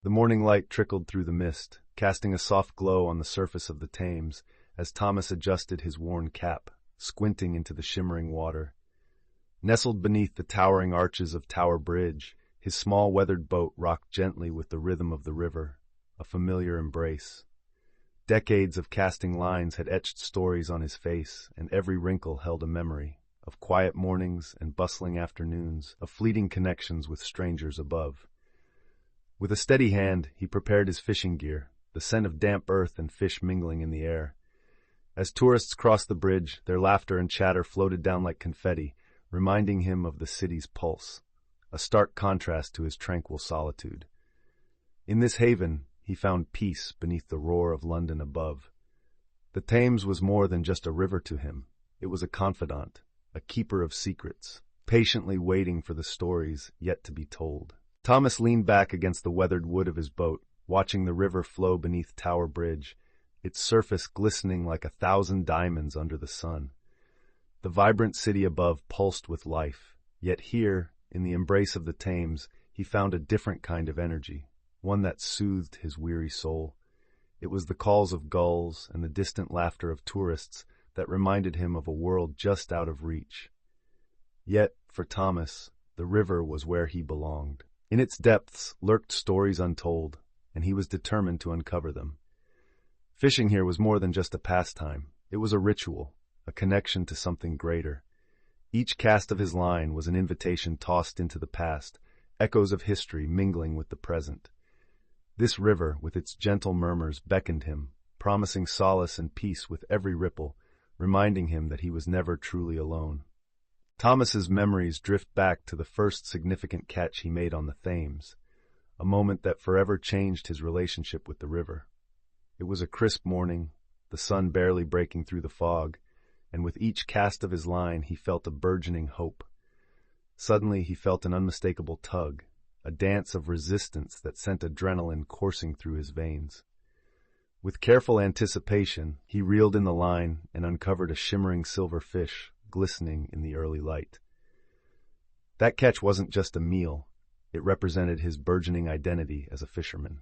The morning light trickled through the mist, casting a soft glow on the surface of the Thames as Thomas adjusted his worn cap, squinting into the shimmering water. Nestled beneath the towering arches of Tower Bridge, his small weathered boat rocked gently with the rhythm of the river, a familiar embrace. Decades of casting lines had etched stories on his face, and every wrinkle held a memory of quiet mornings and bustling afternoons, of fleeting connections with strangers above. With a steady hand, he prepared his fishing gear, the scent of damp earth and fish mingling in the air. As tourists crossed the bridge, their laughter and chatter floated down like confetti, reminding him of the city's pulse, a stark contrast to his tranquil solitude. In this haven, he found peace beneath the roar of London above. The Thames was more than just a river to him. It was a confidant, a keeper of secrets, patiently waiting for the stories yet to be told. Thomas leaned back against the weathered wood of his boat, watching the river flow beneath Tower Bridge, its surface glistening like 1,000 diamonds under the sun. The vibrant city above pulsed with life, yet here, in the embrace of the Thames, he found a different kind of energy, one that soothed his weary soul. It was the calls of gulls and the distant laughter of tourists that reminded him of a world just out of reach. Yet, for Thomas, the river was where he belonged. In its depths lurked stories untold, and he was determined to uncover them. Fishing here was more than just a pastime. It was a ritual, a connection to something greater. Each cast of his line was an invitation tossed into the past, echoes of history mingling with the present. This river, with its gentle murmurs, beckoned him, promising solace and peace with every ripple, reminding him that he was never truly alone. Thomas's memories drift back to the first significant catch he made on the Thames, a moment that forever changed his relationship with the river. It was a crisp morning, the sun barely breaking through the fog, and with each cast of his line he felt a burgeoning hope. Suddenly he felt an unmistakable tug, a dance of resistance that sent adrenaline coursing through his veins. With careful anticipation, he reeled in the line and uncovered a shimmering silver fish glistening in the early light. That catch wasn't just a meal, it represented his burgeoning identity as a fisherman.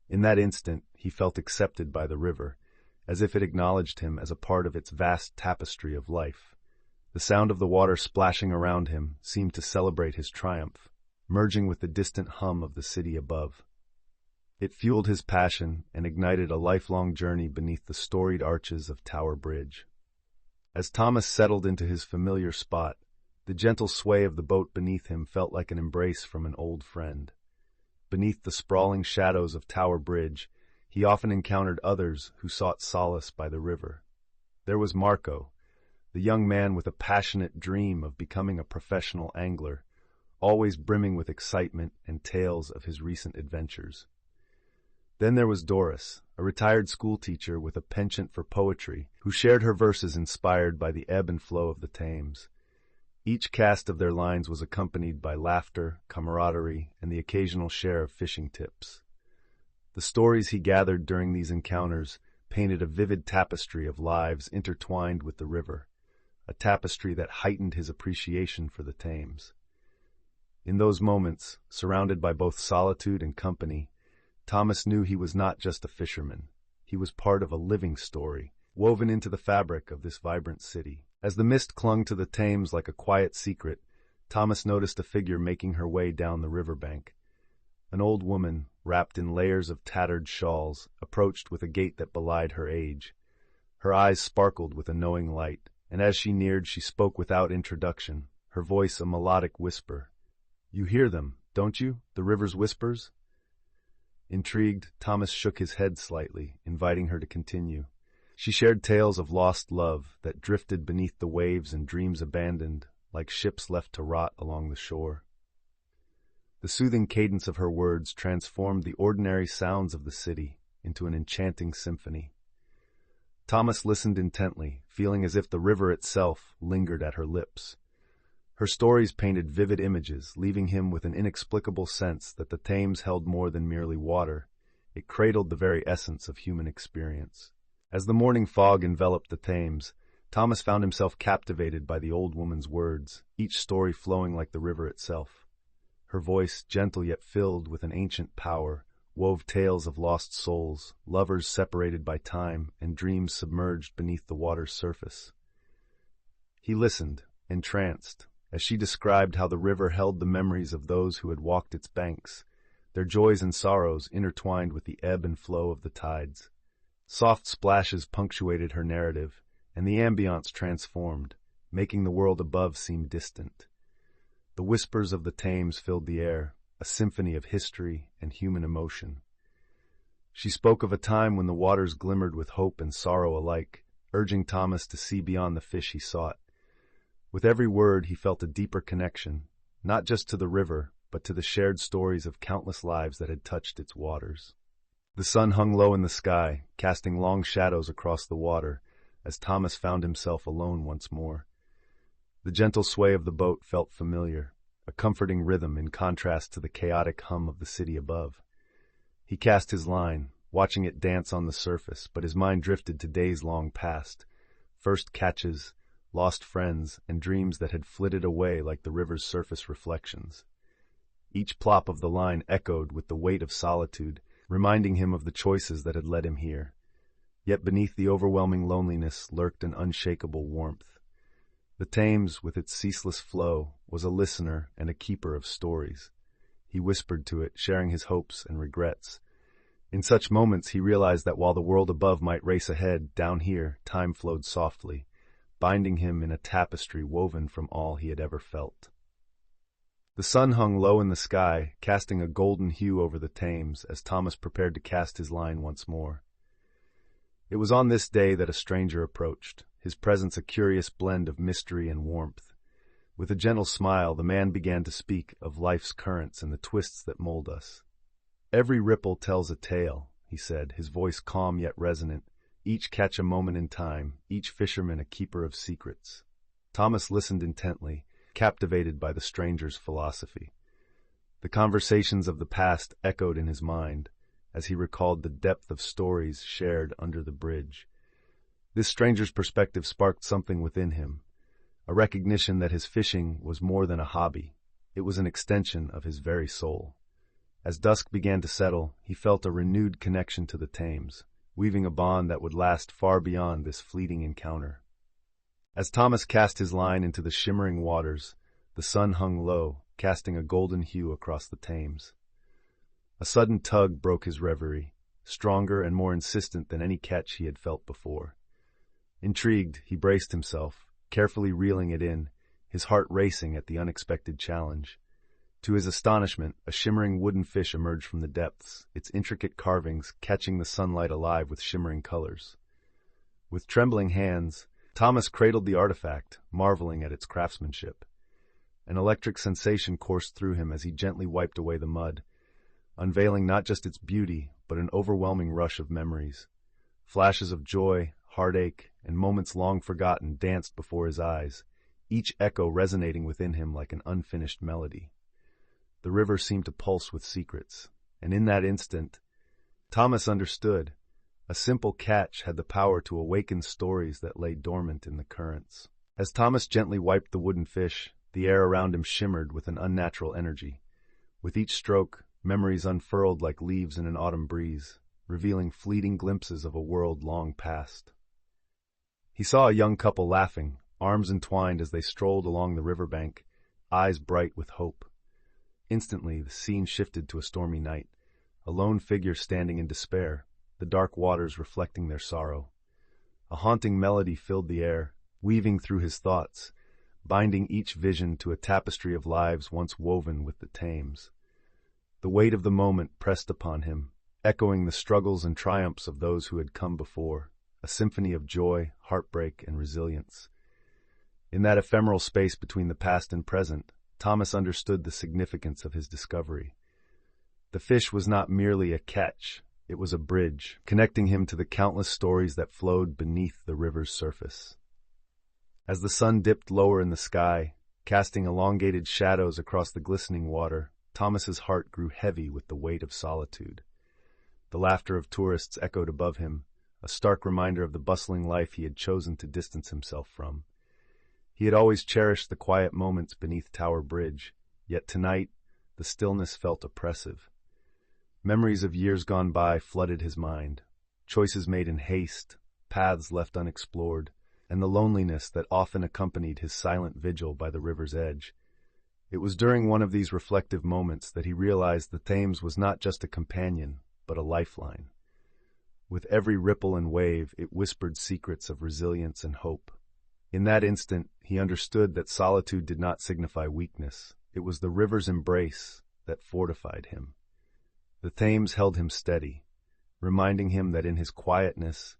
In that instant, he felt accepted by the river, as if it acknowledged him as a part of its vast tapestry of life. The sound of the water splashing around him seemed to celebrate his triumph, merging with the distant hum of the city above. It fueled his passion and ignited a lifelong journey beneath the storied arches of Tower Bridge. As Thomas settled into his familiar spot, the gentle sway of the boat beneath him felt like an embrace from an old friend. Beneath the sprawling shadows of Tower Bridge, he often encountered others who sought solace by the river. There was Marco, the young man with a passionate dream of becoming a professional angler, always brimming with excitement and tales of his recent adventures. Then there was Doris, a retired schoolteacher with a penchant for poetry, who shared her verses inspired by the ebb and flow of the Thames. Each cast of their lines was accompanied by laughter, camaraderie, and the occasional share of fishing tips. The stories he gathered during these encounters painted a vivid tapestry of lives intertwined with the river, a tapestry that heightened his appreciation for the Thames. In those moments, surrounded by both solitude and company, Thomas knew he was not just a fisherman. He was part of a living story, woven into the fabric of this vibrant city. As the mist clung to the Thames like a quiet secret, Thomas noticed a figure making her way down the riverbank. An old woman, wrapped in layers of tattered shawls, approached with a gait that belied her age. Her eyes sparkled with a knowing light, and as she neared, she spoke without introduction, her voice a melodic whisper. "You hear them, don't you, the river's whispers?" Intrigued, Thomas shook his head slightly, inviting her to continue. She shared tales of lost love that drifted beneath the waves and dreams abandoned, like ships left to rot along the shore. The soothing cadence of her words transformed the ordinary sounds of the city into an enchanting symphony. Thomas listened intently, feeling as if the river itself lingered at her lips. Her stories painted vivid images, leaving him with an inexplicable sense that the Thames held more than merely water. It cradled the very essence of human experience. As the morning fog enveloped the Thames, Thomas found himself captivated by the old woman's words, each story flowing like the river itself. Her voice, gentle yet filled with an ancient power, wove tales of lost souls, lovers separated by time, and dreams submerged beneath the water's surface. He listened, entranced, as she described how the river held the memories of those who had walked its banks, their joys and sorrows intertwined with the ebb and flow of the tides. Soft splashes punctuated her narrative, and the ambience transformed, making the world above seem distant. The whispers of the Thames filled the air, a symphony of history and human emotion. She spoke of a time when the waters glimmered with hope and sorrow alike, urging Thomas to see beyond the fish he sought. With every word he felt a deeper connection, not just to the river, but to the shared stories of countless lives that had touched its waters. The sun hung low in the sky, casting long shadows across the water, as Thomas found himself alone once more. The gentle sway of the boat felt familiar, a comforting rhythm in contrast to the chaotic hum of the city above. He cast his line, watching it dance on the surface, but his mind drifted to days long past, first catches, lost friends, and dreams that had flitted away like the river's surface reflections. Each plop of the line echoed with the weight of solitude, reminding him of the choices that had led him here. Yet beneath the overwhelming loneliness lurked an unshakable warmth. The Thames, with its ceaseless flow, was a listener and a keeper of stories. He whispered to it, sharing his hopes and regrets. In such moments he realized that while the world above might race ahead, down here time flowed softly, binding him in a tapestry woven from all he had ever felt. The sun hung low in the sky, casting a golden hue over the Thames as Thomas prepared to cast his line once more. It was on this day that a stranger approached, his presence a curious blend of mystery and warmth. With a gentle smile, the man began to speak of life's currents and the twists that mold us. "Every ripple tells a tale," he said, his voice calm yet resonant, "each catch a moment in time, each fisherman a keeper of secrets." Thomas listened intently, captivated by the stranger's philosophy. The conversations of the past echoed in his mind, as he recalled the depth of stories shared under the bridge. This stranger's perspective sparked something within him, a recognition that his fishing was more than a hobby. It was an extension of his very soul. As dusk began to settle, he felt a renewed connection to the Thames, weaving a bond that would last far beyond this fleeting encounter. As Thomas cast his line into the shimmering waters, the sun hung low, casting a golden hue across the Thames. A sudden tug broke his reverie, stronger and more insistent than any catch he had felt before. Intrigued, he braced himself, carefully reeling it in, his heart racing at the unexpected challenge. To his astonishment, a shimmering wooden fish emerged from the depths, its intricate carvings catching the sunlight alive with shimmering colors. With trembling hands, Thomas cradled the artifact, marveling at its craftsmanship. An electric sensation coursed through him as he gently wiped away the mud, unveiling not just its beauty, but an overwhelming rush of memories. Flashes of joy, heartache, and moments long forgotten danced before his eyes, each echo resonating within him like an unfinished melody. The river seemed to pulse with secrets, and in that instant, Thomas understood. A simple catch had the power to awaken stories that lay dormant in the currents. As Thomas gently wiped the wooden fish, the air around him shimmered with an unnatural energy. With each stroke, memories unfurled like leaves in an autumn breeze, revealing fleeting glimpses of a world long past. He saw a young couple laughing, arms entwined as they strolled along the riverbank, eyes bright with hope. Instantly, the scene shifted to a stormy night, a lone figure standing in despair, the dark waters reflecting their sorrow. A haunting melody filled the air, weaving through his thoughts, binding each vision to a tapestry of lives once woven with the Thames. The weight of the moment pressed upon him, echoing the struggles and triumphs of those who had come before, a symphony of joy, heartbreak, and resilience. In that ephemeral space between the past and present, Thomas understood the significance of his discovery. The fish was not merely a catch, it was a bridge, connecting him to the countless stories that flowed beneath the river's surface. As the sun dipped lower in the sky, casting elongated shadows across the glistening water, Thomas's heart grew heavy with the weight of solitude. The laughter of tourists echoed above him, a stark reminder of the bustling life he had chosen to distance himself from. He had always cherished the quiet moments beneath Tower Bridge, yet tonight the stillness felt oppressive. Memories of years gone by flooded his mind. Choices made in haste, paths left unexplored, and the loneliness that often accompanied his silent vigil by the river's edge. It was during one of these reflective moments that he realized the Thames was not just a companion, but a lifeline. With every ripple and wave, it whispered secrets of resilience and hope. In that instant, he understood that solitude did not signify weakness. It was the river's embrace that fortified him. The Thames held him steady, reminding him that in his quietness,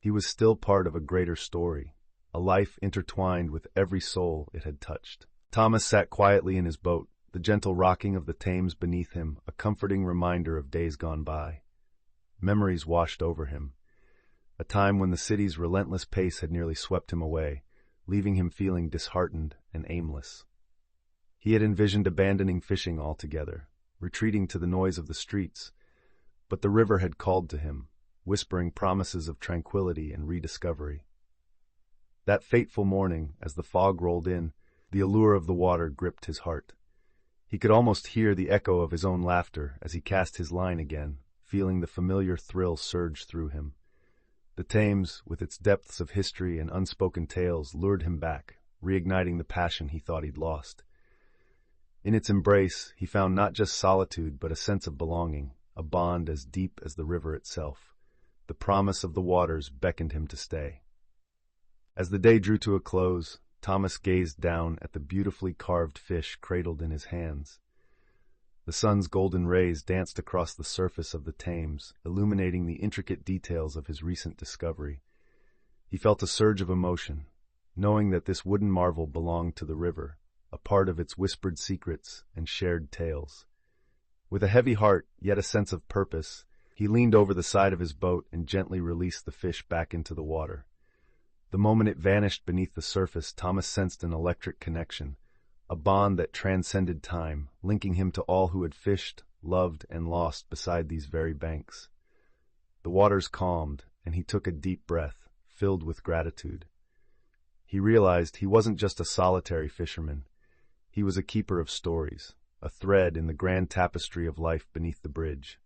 he was still part of a greater story, a life intertwined with every soul it had touched. Thomas sat quietly in his boat, the gentle rocking of the Thames beneath him, a comforting reminder of days gone by. Memories washed over him, a time when the city's relentless pace had nearly swept him away, leaving him feeling disheartened and aimless. He had envisioned abandoning fishing altogether, retreating to the noise of the streets, but the river had called to him, whispering promises of tranquility and rediscovery. That fateful morning, as the fog rolled in, the allure of the water gripped his heart. He could almost hear the echo of his own laughter as he cast his line again, feeling the familiar thrill surge through him. The Thames, with its depths of history and unspoken tales, lured him back, reigniting the passion he thought he'd lost. In its embrace, he found not just solitude but a sense of belonging, a bond as deep as the river itself. The promise of the waters beckoned him to stay. As the day drew to a close, Thomas gazed down at the beautifully carved fish cradled in his hands. The sun's golden rays danced across the surface of the Thames, illuminating the intricate details of his recent discovery. He felt a surge of emotion, knowing that this wooden marvel belonged to the river, a part of its whispered secrets and shared tales. With a heavy heart, yet a sense of purpose, he leaned over the side of his boat and gently released the fish back into the water. The moment it vanished beneath the surface, Thomas sensed an electric connection, a bond that transcended time, linking him to all who had fished, loved, and lost beside these very banks. The waters calmed, and he took a deep breath, filled with gratitude. He realized he wasn't just a solitary fisherman. He was a keeper of stories, a thread in the grand tapestry of life beneath the bridge.